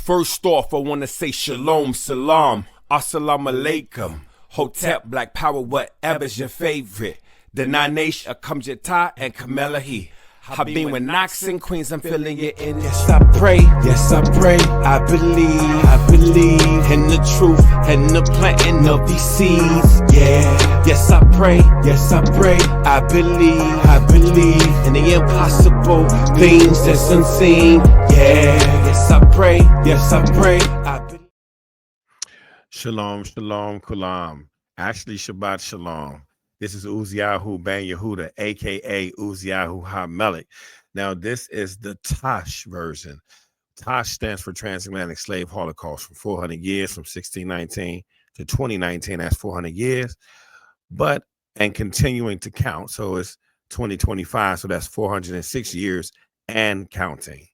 First off, I want to say shalom, salam, assalamu alaikum, hotep, black power, whatever's your favorite. The Nanesh, Akamjata, and Kamelahi. Habeen with Knox and Queens, I'm feeling it in. Yes, I pray, I believe in the truth and the planting of these seeds. Yeah, yes, I pray, I believe in the impossible things that's unseen. Yeah, yes, I pray, I believe. Shalom, shalom, kulam. Actually, Shabbat shalom. This is UZZIYAHU Ben Yehuda, aka UZZIYAHU HaMelech. Now, this is the Tash version. Tash stands for Transatlantic Slave Holocaust from 400 years, from 1619 to 2019. That's 400 years, and continuing to count. So it's 2025. So that's 406 years and counting.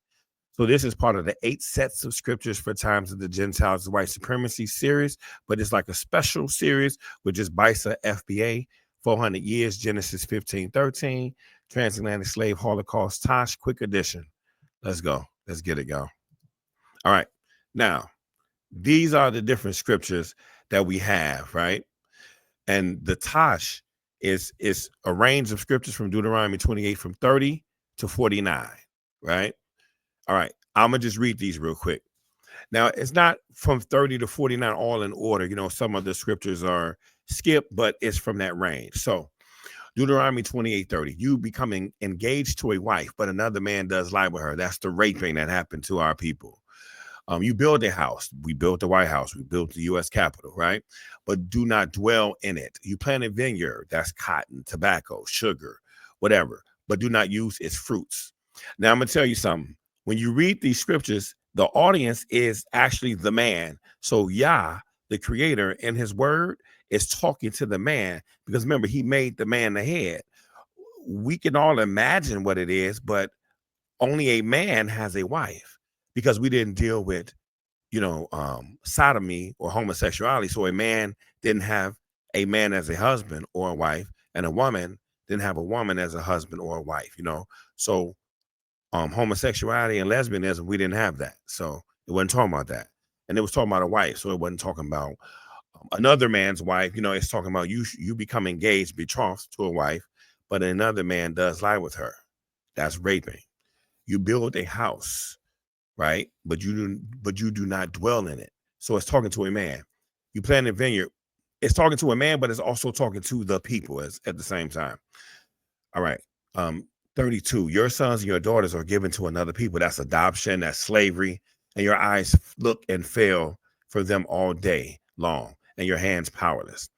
So this is part of the 8 sets of scriptures for times of the Gentiles, the white supremacy series, but it's like a special series with just BYSA, FBA, 400 years, Genesis 15:13, Transatlantic Slave Holocaust, Tash, quick edition. Let's go. Let's get it, go. All right. Now, these are the different scriptures that we have, right? And the Tash is a range of scriptures from Deuteronomy 28 from 30 to 49, right? All right, I'm going to just read these real quick. Now, it's not from 30 to 49 all in order. You know, some of the scriptures are skipped, but it's from that range. So Deuteronomy 28:30, you becoming engaged to a wife, but another man does lie with her. That's the raping that happened to our people. You build a house. We built the White House. We built the U.S. Capitol, right? But do not dwell in it. You plant a vineyard. That's cotton, tobacco, sugar, whatever, but do not use its fruits. Now, I'm going to tell you something. When you read these scriptures, the audience is actually the man. So Yah, the creator, in his word is talking to the man, because remember, he made the man the head. We can all imagine what it is, but only a man has a wife, because we didn't deal with, sodomy or homosexuality. So a man didn't have a man as a husband or a wife, and a woman didn't have a woman as a husband or a wife, So homosexuality and lesbianism, we didn't have that. So it wasn't talking about that. And it was talking about a wife. So it wasn't talking about another man's wife. It's talking about you become engaged, betrothed to a wife, but another man does lie with her. That's raping. You build a house, right? But you do not dwell in it. So it's talking to a man. You plant a vineyard. It's talking to a man, but it's also talking to the people at the same time. All right. 32, your sons and your daughters are given to another people. That's adoption, that's slavery. And your eyes look and fail for them all day long, and your hands powerless.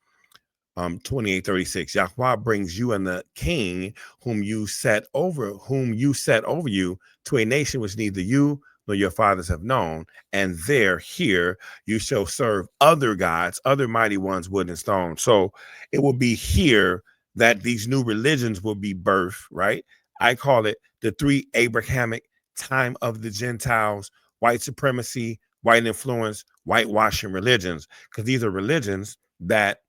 28:36, Yahweh brings you and the king whom you set over you to a nation which neither you nor your fathers have known. And here you shall serve other gods, other mighty ones, wood and stone. So it will be here that these new religions will be birthed, right? I call it the 3 Abrahamic time of the Gentiles, white supremacy, white influence, whitewashing religions, because these are religions that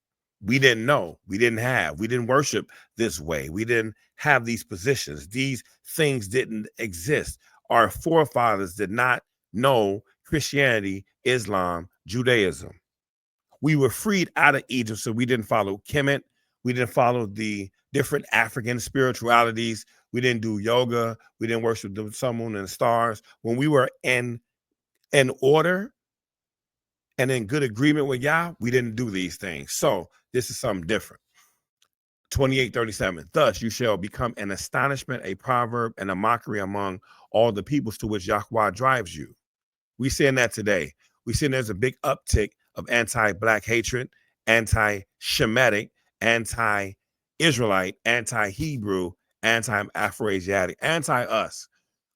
we didn't know, we didn't have, we didn't worship this way, we didn't have these positions, these things didn't exist. Our forefathers did not know Christianity, Islam, Judaism. We were freed out of Egypt, so we didn't follow Kemet, we didn't follow the different African spiritualities. We didn't do yoga. We didn't worship the sun, moon, and the stars. When we were in order and in good agreement with Yah, we didn't do these things. So this is something different. 28:37. Thus you shall become an astonishment, a proverb, and a mockery among all the peoples to which Yahweh drives you. We seeing that today. We seeing there's a big uptick of anti-Black hatred, anti-Shemitic, anti-Israelite, anti-Hebrew, anti-Afro-Asiatic, anti-us.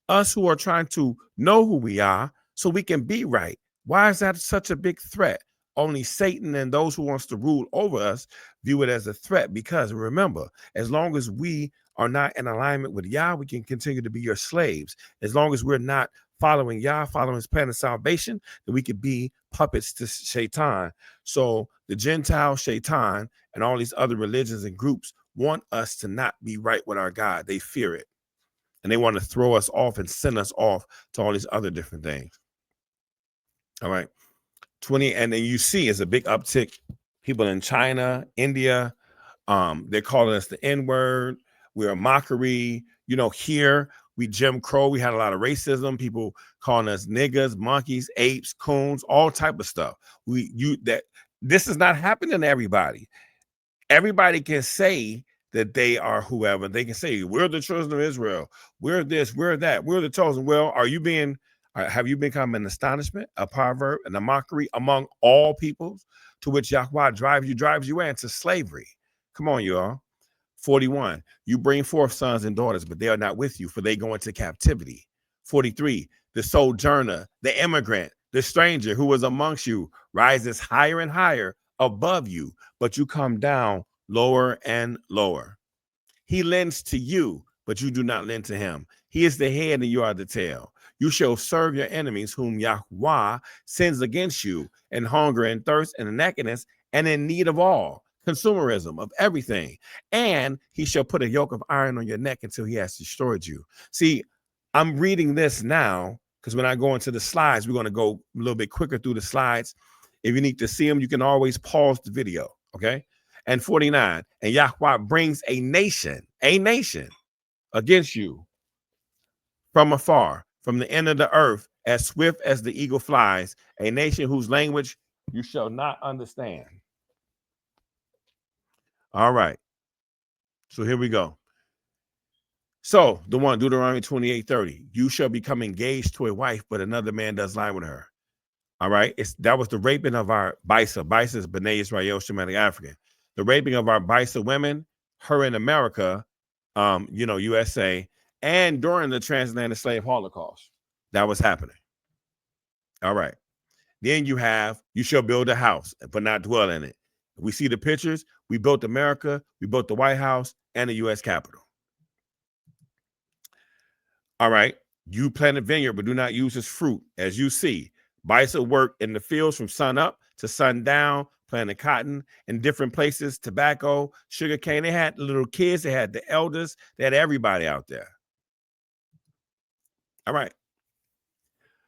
Us who are trying to know who we are so we can be right. Why is that such a big threat? Only Satan and those who wants to rule over us view it as a threat, because remember, as long as we are not in alignment with Yah, we can continue to be your slaves. As long as we're not following Yah, following his plan of salvation, then we could be puppets to Shaitan. So the Gentile Shaitan and all these other religions and groups want us to not be right with our God. They fear it. And they want to throw us off and send us off to all these other different things. All right. 20, and then you see it's a big uptick. People in China, India, they're calling us the N-word. We're a mockery. You know, here we Jim Crow. We had a lot of racism. People calling us niggas, monkeys, apes, coons, all type of stuff. This is not happening to everybody. Everybody can say that they are whoever. They can say, we're the children of Israel. We're this, we're that, we're the chosen. Well, have you become an astonishment, a proverb, and a mockery among all peoples, to which Yahweh drives you into slavery? Come on, y'all. 41, you bring forth sons and daughters, but they are not with you, for they go into captivity. 43, the sojourner, the immigrant, the stranger who was amongst you rises higher and higher above you, but you come down lower and lower. He lends to you, but you do not lend to him. He is the head and you are the tail. You shall serve your enemies whom Yahweh sends against you in hunger and thirst and in nakedness and in need of all, consumerism of everything. And he shall put a yoke of iron on your neck until he has destroyed you. See, I'm reading this now because when I go into the slides, we're going to go a little bit quicker through the slides. If you need to see them, you can always pause the video, okay? And 49, and Yahweh brings a nation against you from afar, from the end of the earth, as swift as the eagle flies, a nation whose language you shall not understand. All right. So here we go. So the one, Deuteronomy 28:30, you shall become engaged to a wife, but another man does lie with her. All right. That was the raping of our BYSA. BYSA is B'nai Israel Shemitic African. The raping of our BYSA women, her in America, USA, and during the transatlantic slave Holocaust. That was happening. All right. Then you shall build a house, but not dwell in it. We see the pictures. We built America. We built the White House and the U.S. Capitol. All right. You plant a vineyard, but do not use its fruit, as you see. BYSA work in the fields from sun up to sun down, planting cotton in different places, tobacco, sugar cane. They had little kids. They had the elders. They had everybody out there. All right.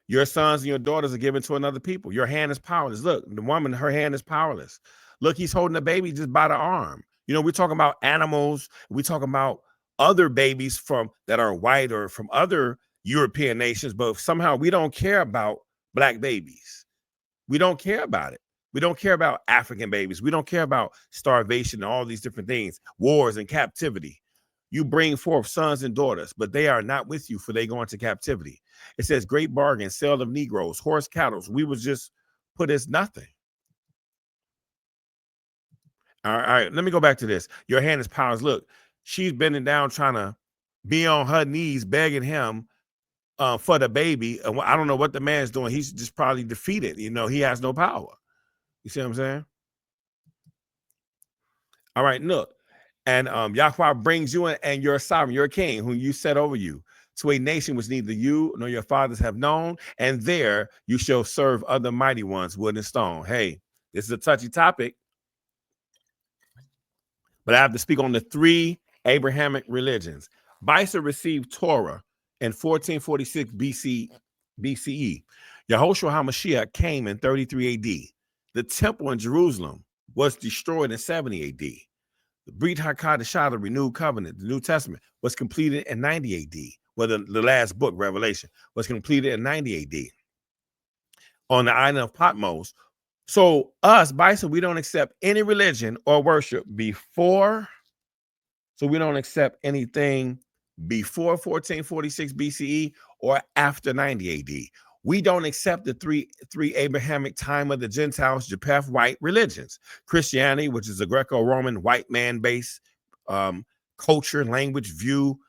Your sons and your daughters are given to another people. Your hand is powerless. Look, the woman, her hand is powerless. Look, he's holding a baby just by the arm. You know, we're talking about animals. We're talking about other babies that are white or from other European nations, but somehow we don't care about Black babies. We don't care about it. We don't care about African babies. We don't care about starvation and all these different things, wars and captivity. You bring forth sons and daughters, but they are not with you, for they go into captivity. It says, great bargain, sale of Negroes, horse, cattle. We was just put as nothing. All right, let me go back to this. Your hand is powerless. Look, she's bending down, trying to be on her knees, begging him for the baby. I don't know what the man's doing. He's just probably defeated. You know, he has no power. You see what I'm saying? All right, look. And Yahweh brings you in, and you're a sovereign, you're a king, whom you set over you, to a nation which neither you nor your fathers have known, and there you shall serve other mighty ones, wood and stone. Hey, this is a touchy topic, but I have to speak on the 3 Abrahamic religions. BYSA received Torah in 1446 BCE. YAHOSHUA HaMashiach came in 33 AD. The temple in Jerusalem was destroyed in 70 AD. The Brit HaKadashah, the renewed covenant, the New Testament, was completed in 90 AD. Well, the last book, Revelation, was completed in 90 AD on the island of Patmos. So us, BYSA, we don't accept any religion or worship before. So we don't accept anything before 1446 BCE or after 90 AD. We don't accept the three Abrahamic time of the Gentiles, Japheth white religions. Christianity, which is a Greco-Roman white man-based culture, language, view,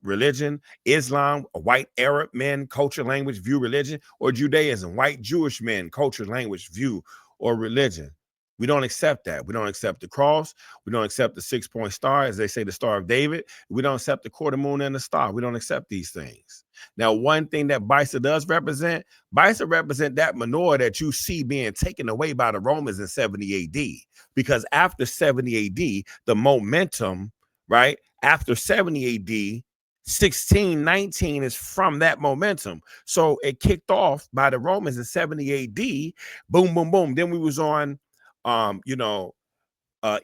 religion. Islam, a white Arab men, culture, language, view, religion. Or Judaism, white Jewish men, culture, language, view, or religion. We don't accept that. We don't accept the cross. We don't accept the 6-point star, as they say, the Star of David. We don't accept the quarter moon and the star. We don't accept these things. Now, one thing that BYSA does represent, BYSA represent that menorah that you see being taken away by the Romans in 70 AD. Because after 70 AD, the momentum, right? After 70 AD, 1619 is from that momentum. So it kicked off by the Romans in 70 AD. Boom, boom, boom. Then we was on,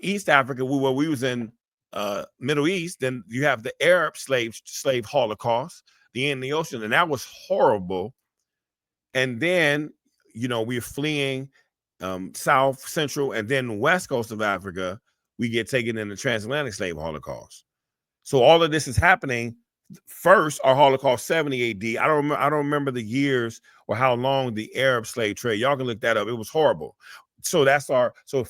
East Africa. We was in Middle East. Then you have the Arab slave Holocaust, the end of the ocean, and that was horrible. And then, we're fleeing South, Central, and then West Coast of Africa. We get taken in the transatlantic slave Holocaust. So all of this is happening. First, our Holocaust 70 AD. I don't remember the years or how long the Arab slave trade. Y'all can look that up. It was horrible. So that's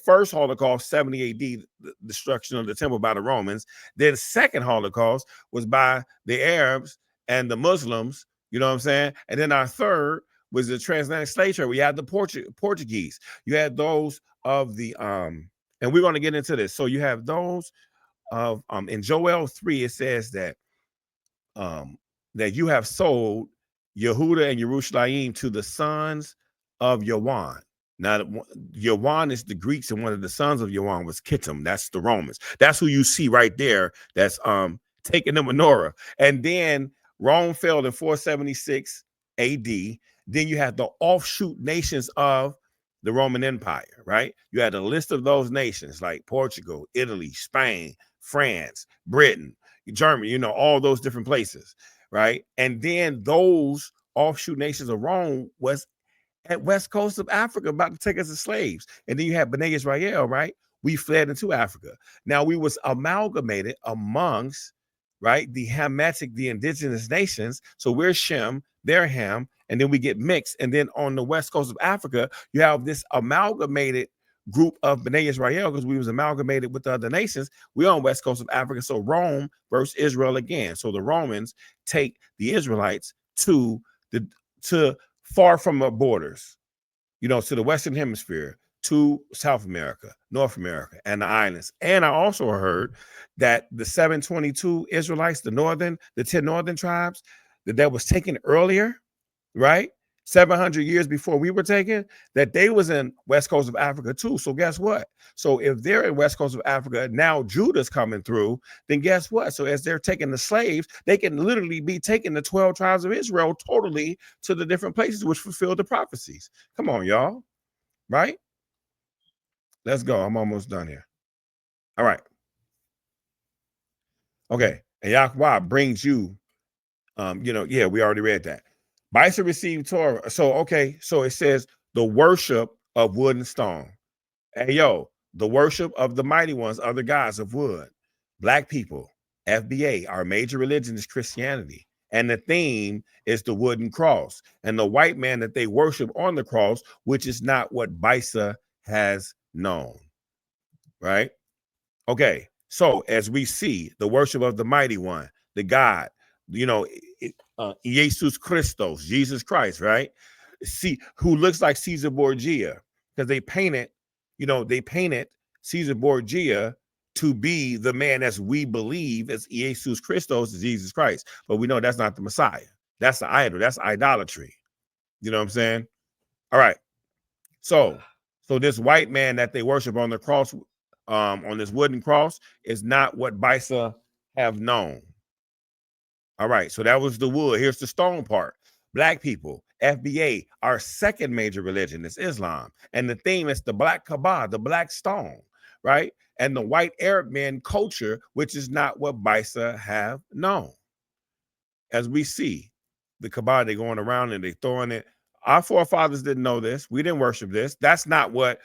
first Holocaust 70 AD, the destruction of the temple by the Romans. Then second Holocaust was by the Arabs and the Muslims. You know what I'm saying? And then our third was the transatlantic slave trade. We had the Portuguese. You had those of the and we're going to get into this. So you have those of in Joel 3, it says that that you have sold Yehuda and Yerushalayim to the sons of Yawan. Now, Yawan is the Greeks, and one of the sons of Yawan was Kittim. That's the Romans. That's who you see right there. That's taking the menorah. And then Rome fell in 476 AD. Then you have the offshoot nations of the Roman Empire, right? You had a list of those nations like Portugal, Italy, Spain, France, Britain, Germany, all those different places, right? And then those offshoot nations of Rome was at west coast of Africa about to take us as slaves. And then you had Bnei Israel, right? We fled into Africa. Now we was amalgamated amongst, right, the Hamitic, the indigenous nations. So we're Shem, they're Ham, and then we get mixed. And then on the west coast of Africa, you have this amalgamated group of Bnei Israel, because we was amalgamated with the other nations. We're on west coast of Africa. So Rome versus Israel again. So the Romans take the Israelites to far from our borders, to the Western Hemisphere, to South America, North America, and the islands. And I also heard that the 722 Israelites, the 10 northern tribes, that was taken earlier, right? 700 years before we were taken, that they was in west coast of Africa too. So guess what? So if they're in west coast of Africa, now Judah's coming through, then guess what? So as they're taking the slaves, they can literally be taking the 12 tribes of Israel totally to the different places which fulfill the prophecies. Come on, y'all. Right? Let's go. I'm almost done here. All right. Okay. And YHWH brings you, we already read that. BYSA received Torah. So, okay. So it says the worship of wood and stone. Hey, the worship of the mighty ones, other gods of wood. Black people, FBA, our major religion is Christianity. And the theme is the wooden cross. And the white man that they worship on the cross, which is not what BYSA has known. Right? Okay. So as we see the worship of the mighty one, the God, Jesus Christos, Jesus Christ, right? See, who looks like Caesar Borgia, because they painted Caesar Borgia to be the man as we believe as Jesus Christos, Jesus Christ. But we know that's not the Messiah. That's the idol. That's idolatry. You know what I'm saying? All right. So this white man that they worship on the cross, on this wooden cross, is not what BYSA have known. All right, so that was the wood. Here's the stone part. Black people, FBA, our second major religion is Islam. And the theme is the black Kaaba, the black stone, right? And the white Arab man culture, which is not what BYSA have known. As we see the Kaaba, they're going around and they're throwing it. Our forefathers didn't know this. We didn't worship this. That's not what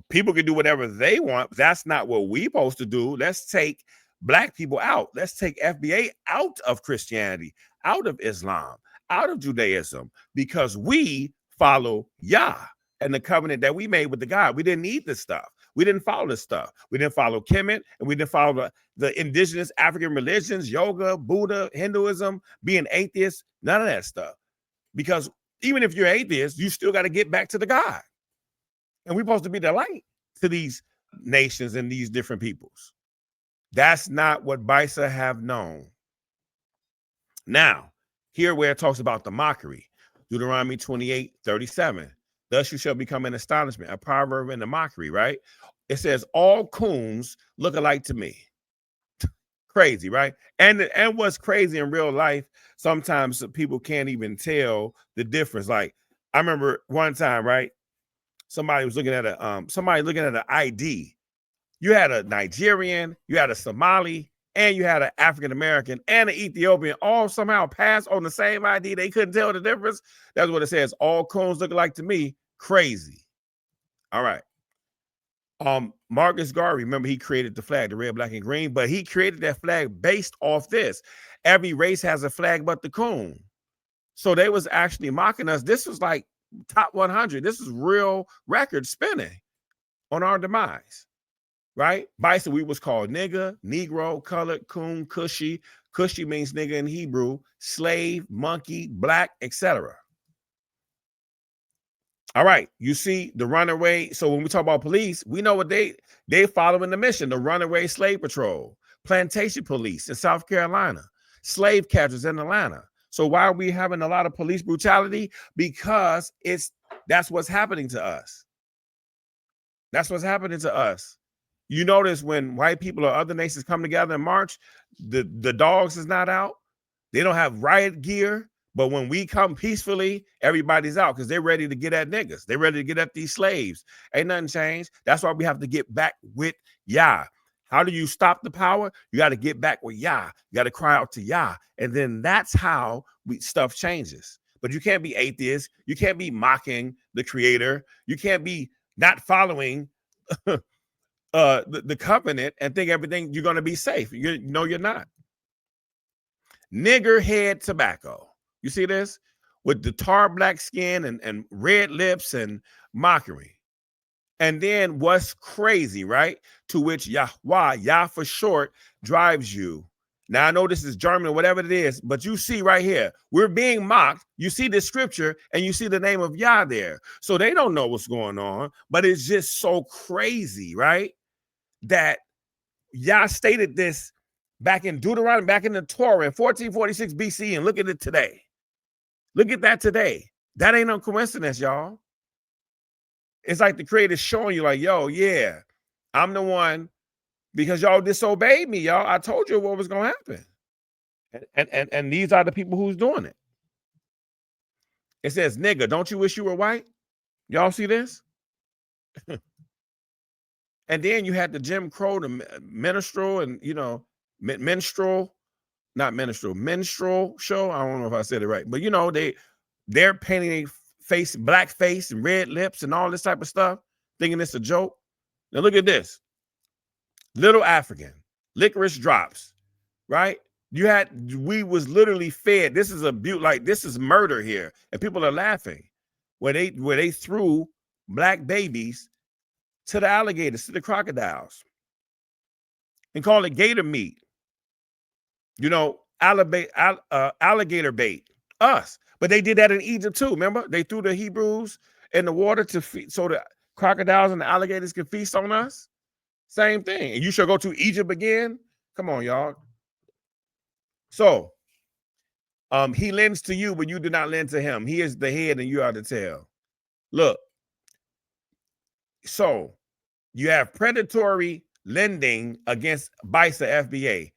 people can do whatever they want. That's not what we supposed to do. Let's take Black people out. Let's take FBA out of Christianity, out of Islam, out of Judaism, because we follow Yah and the covenant that we made with the God. We didn't need this stuff. We didn't follow this stuff. We didn't follow Kemet, and we didn't follow the indigenous African religions, yoga, Buddha, Hinduism, being atheist, none of that stuff. Because even if you're atheist, you still got to get back to the God. And we're supposed to be the light to these nations and these different peoples. That's not what BYSA have known. Now, here where it talks about the mockery, Deuteronomy 28:37. Thus you shall become an astonishment, a proverb and a mockery, right? It says, all coons look alike to me. Crazy, right? And what's crazy in real life, sometimes people can't even tell the difference. Like I remember one time, right? Somebody was looking at an ID. You had a Nigerian, you had a Somali, and you had an African American and an Ethiopian all somehow passed on the same ID. They couldn't tell the difference. That's what it says. All coons look alike to me. Crazy. All right. Marcus Garvey, remember he created the flag, the red, black, and green, but he created that flag based off this. Every race has a flag but the coon. So they was actually mocking us. This was like top 100. This is real record spinning on our demise, right? BYSA, we was called nigga, negro, colored, coon, cushy. Cushy means nigga in Hebrew, slave, monkey, black, etc. All right, you see the runaway. So when we talk about police, we know what they following the mission, the runaway slave patrol, plantation police in South Carolina, slave catchers in Atlanta. So why are we having a lot of police brutality? Because that's what's happening to us. That's what's happening to us. You notice when white people or other nations come together and march, the dogs is not out. They don't have riot gear. But when we come peacefully, everybody's out because they're ready to get at niggas. They're ready to get at these slaves. Ain't nothing changed. That's why we have to get back with Yah. How do you stop the power? You got to get back with Yah. You got to cry out to Yah. And then that's how stuff changes. But you can't be atheist. You can't be mocking the creator. You can't be not following the covenant and think everything you're going to be safe. You're not. Nigger head tobacco. You see this? With the tar black skin and red lips and mockery. And then what's crazy, right? To which YHWH, Yah for short, drives you. Now, I know this is German or whatever it is, but you see right here, we're being mocked. You see the scripture and you see the name of Yah there. So they don't know what's going on, but it's just so crazy, right? That Yah stated this back in Deuteronomy, back in the Torah in 1446 BC, and look at it today. Look at that today. That ain't no coincidence, y'all. It's like the creator's showing you like, yo, yeah, I'm the one because y'all disobeyed me, y'all. I told you what was going to happen. And these are the people who's doing it. It says, nigga, don't you wish you were white? Y'all see this? And then you had the Jim Crow, the minstrel, and, minstrel show. I don't know if I said it right, but they're painting a face, black face and red lips and all this type of stuff, thinking it's a joke. Now look at this. Little African, licorice drops, right? We was literally fed. This is this is murder here. And people are laughing where they threw black babies to the alligators, to the crocodiles, and call it gator meat. Alligator bait, us. But they did that in Egypt too. Remember, they threw the Hebrews in the water so the crocodiles and the alligators can feast on us. Same thing. And you shall go to Egypt again. Come on, y'all. So, he lends to you, but you do not lend to him. He is the head and you are the tail. Look. So, you have predatory lending against BYSA FBA.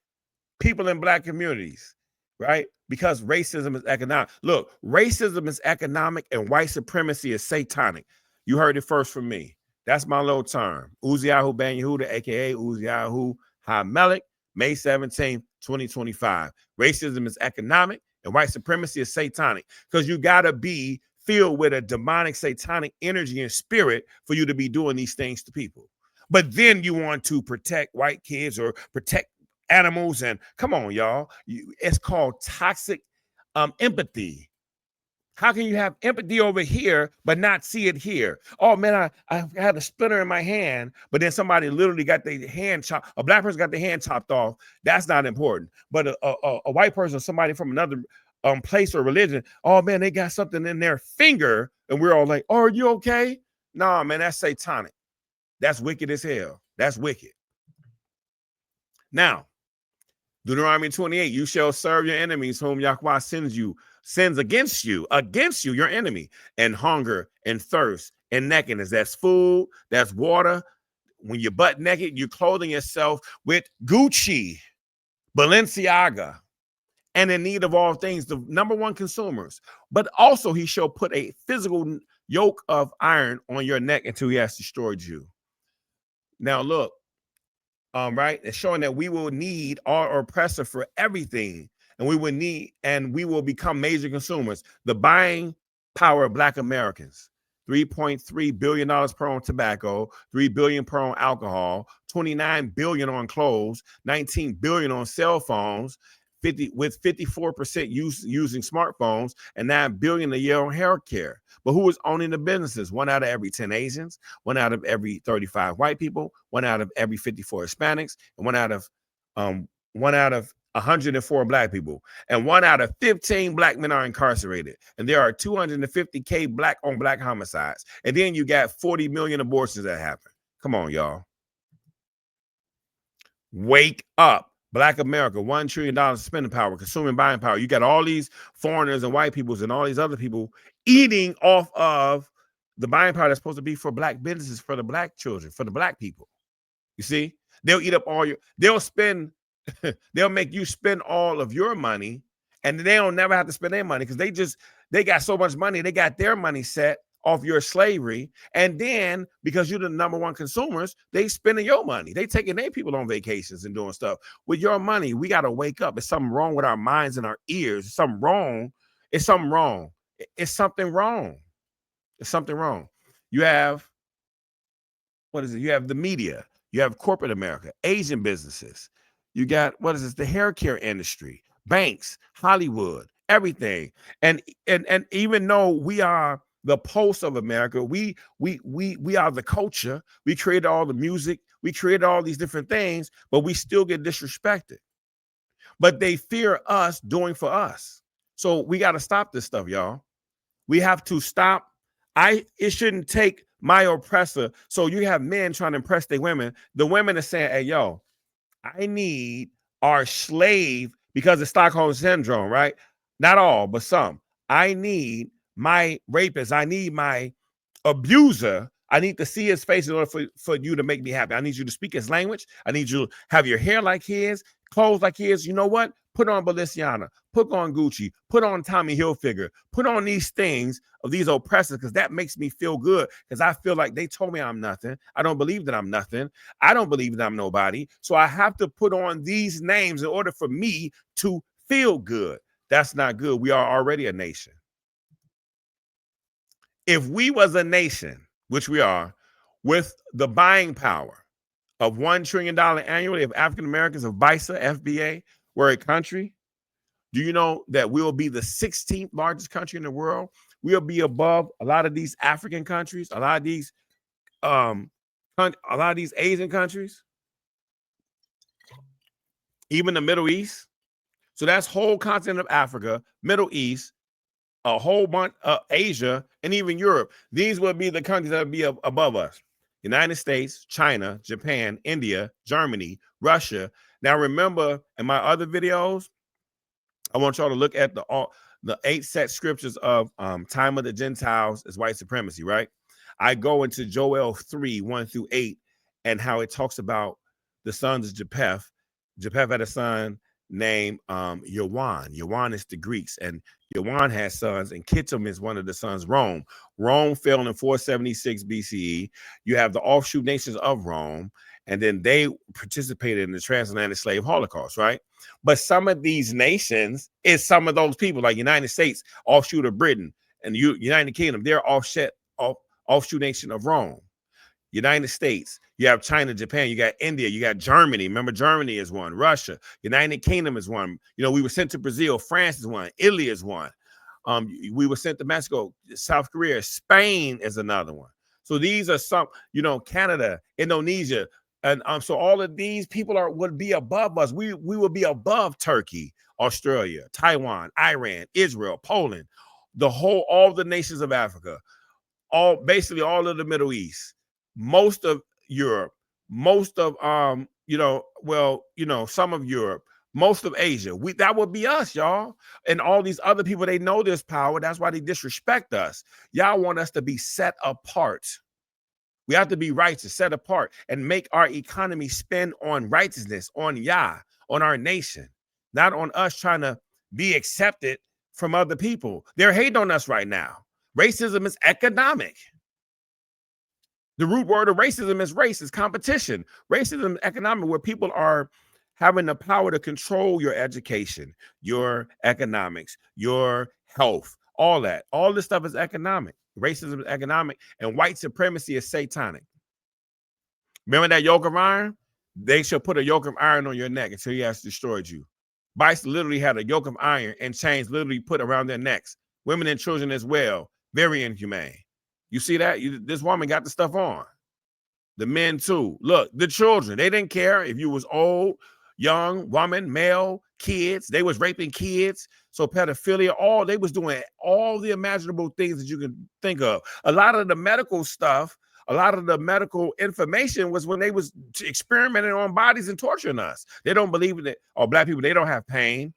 People in black communities, right? Because racism is economic. Look, racism is economic and white supremacy is satanic. You heard it first from me. That's my little term. UZZIYAHU Ben Yehuda, aka UZZIYAHU HaMelech, May 17th, 2025. Racism is economic and white supremacy is satanic. Because you gotta be filled with a demonic satanic energy and spirit for you to be doing these things to people. But then you want to protect white kids or protect animals, and come on, y'all. It's called toxic empathy. How can you have empathy over here but not see it here? Oh man, I had a splinter in my hand, but then somebody literally got their hand chopped. A black person got their hand chopped off. That's not important. But a white person, somebody from another place or religion, oh man, they got something in their finger, and we're all like, oh, are you okay? Nah, man, that's satanic. That's wicked as hell. That's wicked. Now, Deuteronomy 28, you shall serve your enemies whom YHWH sends against you, your enemy, and hunger and thirst and nakedness. That's food, that's water. When you're butt naked, you're clothing yourself with Gucci. Balenciaga, and in need of all things, the number one consumers. But also he shall put a physical yoke of iron on your neck until he has destroyed you. Now look, right? It's showing that we will need our oppressor for everything, and we will become major consumers. The buying power of Black Americans: $3.3 billion per on tobacco, $3 billion per on alcohol, $29 billion on clothes, $19 billion on cell phones, 54% using smartphones, and $9 billion a year on health care. But who is owning the businesses? 1 out of every 10 Asians, 1 out of every 35 white people, 1 out of every 54 Hispanics, and 1 out of 104 Black people, and 1 out of 15 Black men are incarcerated, and there are 250K Black on Black homicides, and then you got 40 million abortions that happen. Come on, y'all. Wake up. Black America, $1 trillion spending power, consuming buying power. You got all these foreigners and white peoples and all these other people eating off of the buying power that's supposed to be for Black businesses, for the Black children, for the Black people. You see, they'll eat up all your, they'll make you spend all of your money, and they don't never have to spend their money because they got so much money, they got their money set off your slavery. And then because you're the number one consumers, they spending your money. They taking their people on vacations and doing stuff with your money. We got to wake up. It's something wrong with our minds and our ears. It's something wrong. It's something wrong. It's something wrong. It's something wrong. You have, what is it? You have the media. You have corporate America, Asian businesses. You got, what is this? The hair care industry, banks, Hollywood, everything. And even though we are the pulse of America, we are the culture. We created all the music. We created all these different things, but we still get disrespected. But they fear us doing for us. So we got to stop this stuff, y'all. We have to stop. It shouldn't take my oppressor. So you have men trying to impress their women. The women are saying, hey, yo, I need our slave, because of Stockholm syndrome, right? Not all, but some. I need my rapist. I need my abuser. I need to see his face in order for you to make me happy. I need you to speak his language. I need you to have your hair like his, clothes like his. You know what? Put on Balenciaga, put on Gucci, put on Tommy Hilfiger, put on these things of these oppressors, because that makes me feel good, because I feel like they told me I'm nothing. I don't believe that I'm nothing. I don't believe that I'm nobody. So I have to put on these names in order for me to feel good. That's not good. We are already a nation. If we was a nation, which we are, with the buying power of $1 trillion annually of African Americans, of BYSA, FBA, we're a country. Do you know that we'll be the 16th largest country in the world? We'll be above a lot of these African countries, a lot of these Asian countries, even the Middle East. So that's whole continent of Africa, Middle East, a whole bunch of Asia, and even Europe. These will be the countries that will be above us. United States, China, Japan, India, Germany, Russia. Now, remember, in my other videos, I want y'all to look at the 8 set scriptures of time of the Gentiles as white supremacy, right? I go into Joel 3, 1-8, and how it talks about the sons of Japheth. Japheth had a son named Yawan. Yawan is the Greeks, and Yawan has sons, and Kittim is one of the sons, Rome. Rome fell in 476 BCE. You have the offshoot nations of Rome, and then they participated in the transatlantic slave Holocaust, right? But some of these nations is some of those people, like United States, offshoot of Britain, and United Kingdom, they're offshoot nation of Rome. United States, you have China, Japan, you got India, you got Germany. Remember, Germany is one. Russia, United Kingdom is one. You know, we were sent to Brazil. France is one. Italy is one. We were sent to Mexico, South Korea. Spain is another one. So these are some, you know, Canada, Indonesia. And so all of these people would be above us. We would be above Turkey, Australia, Taiwan, Iran, Israel, Poland, all the nations of Africa, basically all of the Middle East, most of Europe, most of some of Europe, most of Asia. That would be us, y'all. And all these other people, they know this power. That's why they disrespect us. Y'all want us to be set apart. We have to be righteous, set apart, and make our economy spend on righteousness, on Yah, on our nation, not on us trying to be accepted from other people. They're hating on us right now. Racism is economic. The root word of racism is race, is competition. Racism is economic, where people are having the power to control your education, your economics, your health, all that. All this stuff is economic. Racism is economic, and white supremacy is satanic. Remember that yoke of iron? They shall put a yoke of iron on your neck until he has destroyed you. BYSA literally had a yoke of iron and chains literally put around their necks. Women and children as well. Very inhumane. You see that? This woman got the stuff on. The men too. Look, the children, they didn't care if you was old, young, woman, male, kids. They was raping kids. So pedophilia, they was doing all the imaginable things that you can think of. A lot of the medical stuff, a lot of the medical information was when they was experimenting on bodies and torturing us. They don't believe that, black people, they don't have pain.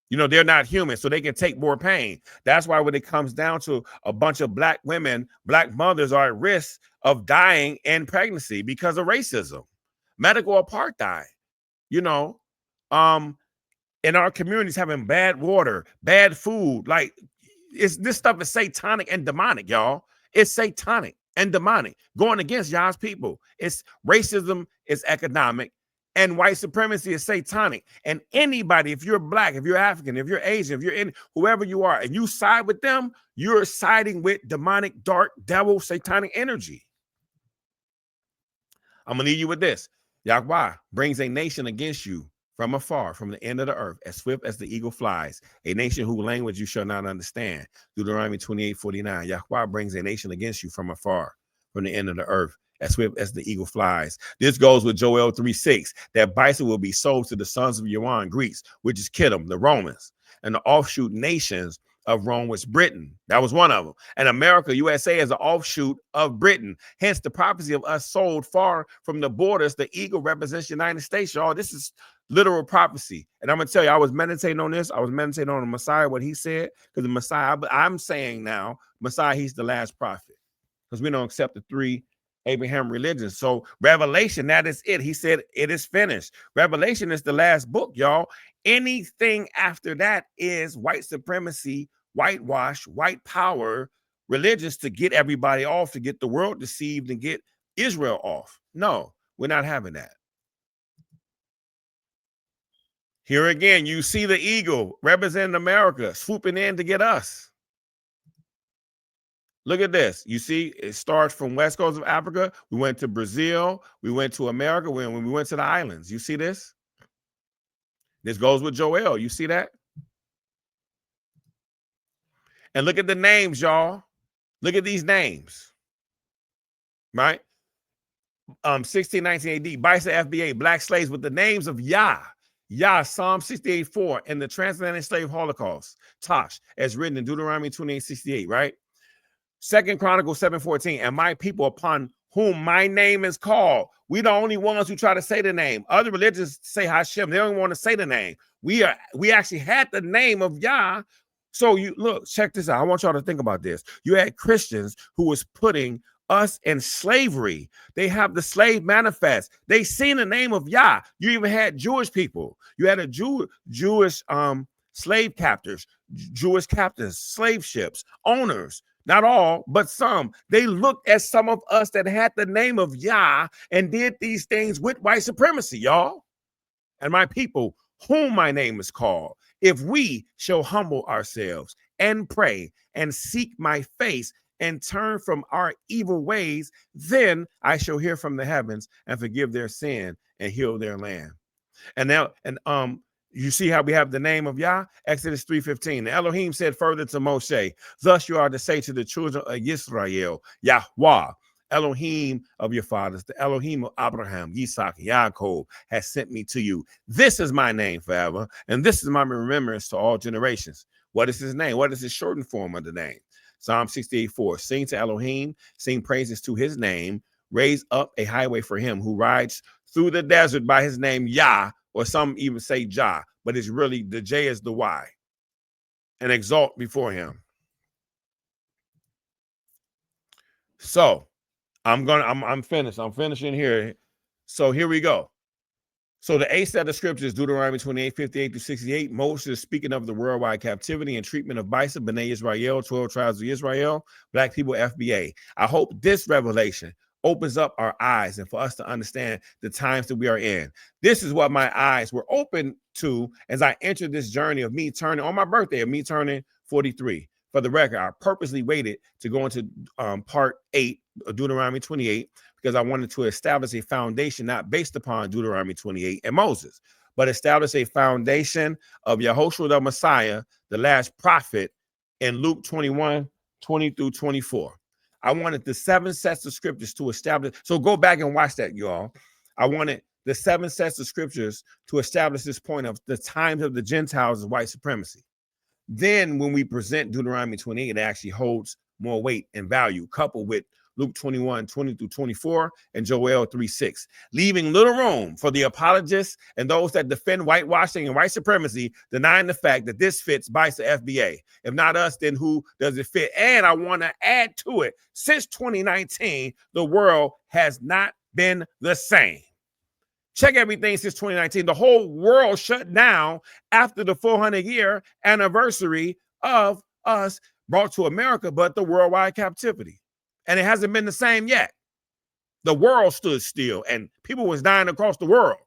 You know, they're not human, so they can take more pain. That's why when it comes down to a bunch of black women, black mothers are at risk of dying in pregnancy because of racism, medical apartheid, you know, in our communities having bad water, bad food. Like, this stuff is satanic and demonic, y'all. It's satanic and demonic, going against y'all's people. It's racism is economic, and white supremacy is satanic. And anybody, if you're black, if you're African, if you're Asian, if you're in whoever you are, and you side with them, you're siding with demonic, dark, devil, satanic energy. I'm gonna leave you with this. YHWH brings a nation against you from afar, from the end of the earth, as swift as the eagle flies, a nation whose language you shall not understand. Deuteronomy 28:49. YHWH brings a nation against you from afar, from the end of the earth, as swift as the eagle flies. This goes with Joel 3:6, that BYSA will be sold to the sons of Yawan, Greeks, which is Kittim, the Romans, and the offshoot nations of Rome was Britain. That was one of them. And America, USA, is an offshoot of Britain. Hence the prophecy of us sold far from the borders. The eagle represents the United States, y'all. This is literal prophecy. And I'm going to tell you, I was meditating on this. I was meditating on the Messiah, what he said, because the Messiah, I'm saying now, Messiah, he's the last prophet, because we don't accept the three Abraham religions. So Revelation, that is it. He said it is finished. Revelation is the last book, y'all. Anything after that is white supremacy, whitewash, white power, religious to get everybody off, to get the world deceived and get Israel off. No, we're not having that. Here again, you see the eagle representing America swooping in to get us. Look at this. You see, it starts from west coast of Africa. We went to Brazil. We went to America. When we went to the islands. You see this? This goes with Joel. You see that? And look at the names, y'all. Look at these names. Right? 1619 AD, BYSA FBA, black slaves with the names of Yah, Psalm 68:4, and the transatlantic slave Holocaust, Tash, as written in Deuteronomy 28:68, right? 2 Chronicles 7:14, and my people upon whom my name is called. We the only ones who try to say the name. Other religions say Hashem. They don't want to say the name. We actually had the name of Yah. So you look, check this out. I want y'all to think about this. You had Christians who was putting us in slavery. They have the slave manifest. They seen the name of Yah. You even had Jewish people. You had a Jewish slave captors, Jewish captains, slave ships, owners. Not all, but some. They looked at some of us that had the name of Yah and did these things with white supremacy, y'all. And my people, whom my name is called, if we shall humble ourselves and pray and seek my face and turn from our evil ways, then I shall hear from the heavens and forgive their sin and heal their land. And now, you see how we have the name of Yah? Exodus 3:15. Elohim said further to Moshe, thus you are to say to the children of Yisrael, YHWH, Elohim of your fathers, the Elohim of Abraham, Isaac, Yaakov, has sent me to you. This is my name forever, and this is my remembrance to all generations. What is his name? What is his shortened form of the name? Psalm 68:4. Sing to Elohim, sing praises to his name, raise up a highway for him who rides through the desert by his name Yah, or some even say Jah, but it's really the J is the Y, and exalt before him. So I'm finished. I'm finishing here. So here we go. So the 8 set of scriptures, Deuteronomy 28, 58 to 68, Moses is speaking of the worldwide captivity and treatment of BYSA, B'nai Israel, 12 tribes of Israel, black people, FBA. I hope this revelation opens up our eyes and for us to understand the times that we are in. This is what my eyes were open to as I entered this journey of me turning, on my birthday, of me turning 43. For the record, I purposely waited to go into part 8 of Deuteronomy 28 because I wanted to establish a foundation not based upon Deuteronomy 28 and Moses, but establish a foundation of YAHOSHUA the Messiah, the last prophet, in Luke 21, 20 through 24. I wanted the 7 sets of scriptures to establish. So go back and watch that, y'all. I wanted the 7 sets of scriptures to establish this point of the times of the Gentiles as white supremacy. Then when we present Deuteronomy 28, it actually holds more weight and value, coupled with Luke 21, 20 through 24, and Joel 3:6, leaving little room for the apologists and those that defend whitewashing and white supremacy, denying the fact that this fits BYSA FBA. If not us, then who does it fit? And I want to add to it, since 2019, the world has not been the same. Check everything since 2019. The whole world shut down after the 400-year anniversary of us brought to America, but the worldwide captivity. And it hasn't been the same yet. The world stood still and people was dying across the world.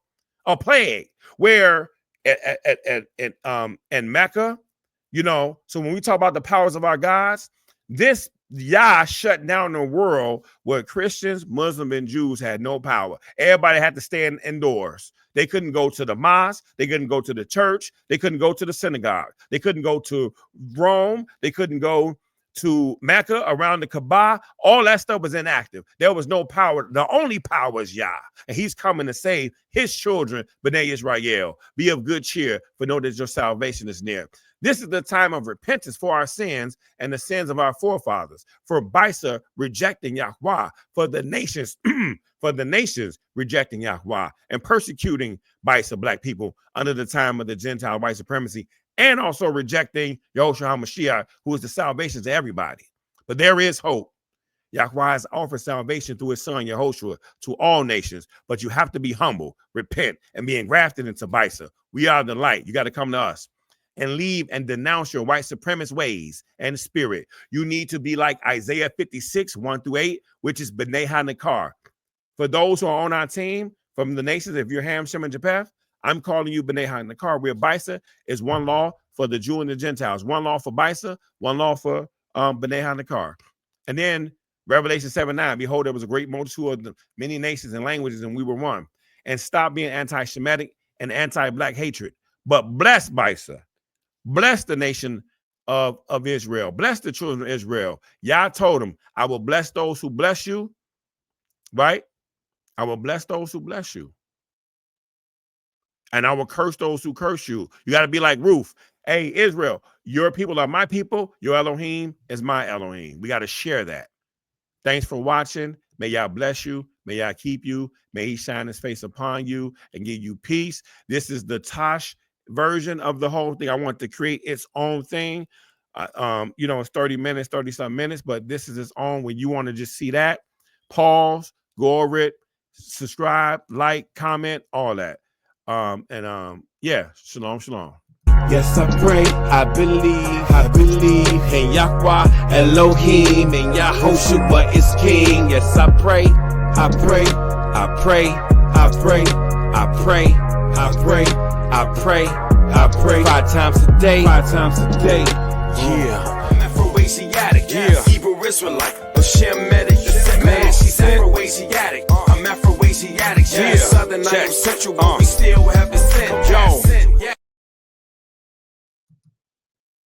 A plague where in Mecca, you know, so when we talk about the powers of our gods, this Yah shut down the world where Christians, Muslims, and Jews had no power. Everybody had to stay indoors. They couldn't go to the mosque. They couldn't go to the church. They couldn't go to the synagogue. They couldn't go to Rome. They couldn't go to Mecca, around the Kaaba. All that stuff was inactive. There was no power. The only power is Yah. And he's coming to save his children, B'nai Israel. Be of good cheer, for know that your salvation is near. This is the time of repentance for our sins and the sins of our forefathers, for BYSA rejecting YHWH, for the nations, rejecting YHWH and persecuting BYSA black people under the time of the Gentile white supremacy, and also rejecting YAHOSHUA HaMashiach, who is the salvation to everybody. But there is hope. YHWH has offered salvation through his son YAHOSHUA to all nations, but you have to be humble, repent, and be engrafted into BYSA. We are the light. You got to come to us and leave and denounce your white supremacist ways and spirit. You need to be like Isaiah 56, 1-8, which is B'nai HaNekar. For those who are on our team from the nations, if you're Ham, Shem, and Japheth, I'm calling you B'nai HaNekar, where BYSA is one law for the Jew and the Gentiles, one law for BYSA, one law for B'nai HaNekar. And then Revelation 7:9, behold, there was a great multitude of the many nations and languages, and we were one. And stop being anti-Shemitic and anti-black hatred. But bless BYSA. Bless the nation of Israel. Bless the children of Israel. Yah told them, I will bless those who bless you, right? I will bless those who bless you. And I will curse those who curse you. You got to be like Ruth. Hey, Israel, your people are my people. Your Elohim is my Elohim. We got to share that. Thanks for watching. May Yah bless you. May Yah keep you. May he shine his face upon you and give you peace. This is the Tash version of the whole thing. I want to create its own thing. You know, it's 30 minutes, 30-some minutes, but this is its own. When you want to just see that, pause, go over it, subscribe, like, comment, all that. Yeah, shalom, shalom. Yes, I pray, I believe in YHWH, Elohim, and YAHOSHUA is King. Yes, I pray, I pray, I pray, I pray, I pray, I pray, I pray, I pray 5 times a day, 5 times a day. Yeah, I'm Afro-Asiatic, yeah, Hebrew Israelite, a Shemitic, man, she's Afro-Asiatic, I'm Afro-Asiatic, yeah, Southern, Central, but we still have the scent.